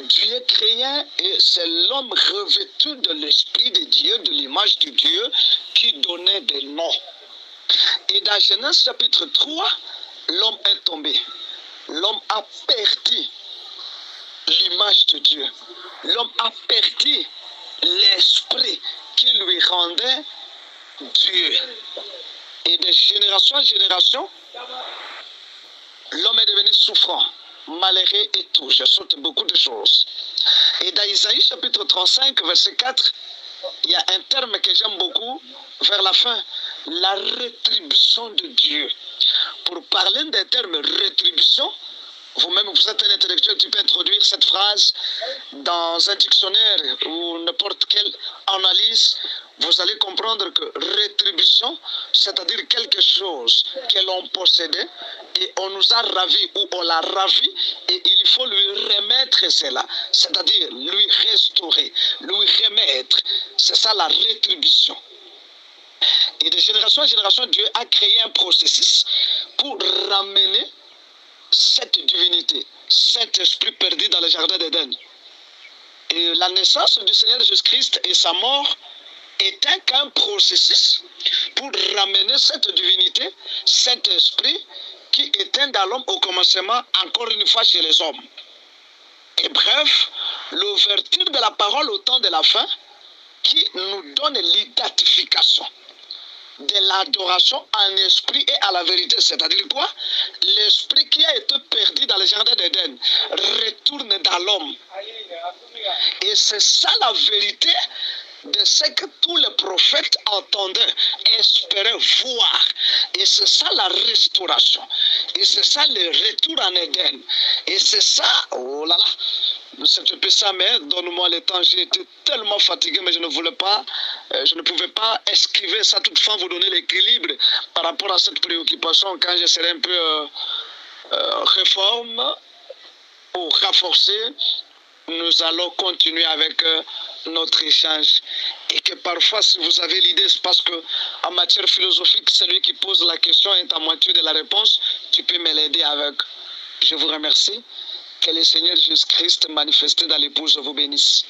Dieu créait et c'est l'homme revêtu de l'Esprit de Dieu, de l'image de Dieu, qui donnait des noms. Et dans Genèse chapitre 3, l'homme est tombé. L'homme a perdu l'image de Dieu. L'homme a perdu l'esprit qui lui rendait Dieu. Et de génération en génération, l'homme est devenu souffrant, malheureux et tout. Je saute beaucoup de choses. Et dans Isaïe chapitre 35, verset 4, il y a un terme que j'aime beaucoup vers la fin, la rétribution de Dieu. Pour parler d'un terme rétribution, vous-même, vous êtes un intellectuel, tu peux introduire cette phrase dans un dictionnaire ou n'importe quelle analyse. Vous allez comprendre que rétribution, c'est-à-dire quelque chose que l'on possédait et on nous a ravi ou on l'a ravi et il faut lui remettre cela, c'est-à-dire lui restaurer, lui remettre. C'est ça la rétribution. Et de génération en génération, Dieu a créé un processus pour ramener cette divinité, cet esprit perdu dans le jardin d'Éden. Et la naissance du Seigneur Jésus-Christ et sa mort était qu'un processus pour ramener cette divinité, cet esprit qui était dans l'homme au commencement, encore une fois chez les hommes. Et bref, l'ouverture de la parole au temps de la fin qui nous donne l'identification de l'adoration en esprit et à la vérité. C'est-à-dire quoi? L'esprit qui a été perdu dans le jardin d'Éden retourne dans l'homme. Et c'est ça la vérité de ce que tous les prophètes entendaient, espéraient voir. Et c'est ça la restauration. Et c'est ça le retour en Éden. Et c'est ça, oh là là, c'est un peu ça, mais donne-moi le temps. J'ai été tellement fatigué, mais je ne voulais pas, je ne pouvais pas esquiver ça, toutefois vous donner l'équilibre par rapport à cette préoccupation quand je serai un peu réforme ou renforcé. Nous allons continuer avec notre échange. Et que parfois, si vous avez l'idée, c'est parce qu'en matière philosophique, celui qui pose la question est à moitié de la réponse. Tu peux me l'aider avec. Je vous remercie. Que le Seigneur Jésus-Christ manifesté dans l'épouse vous bénisse.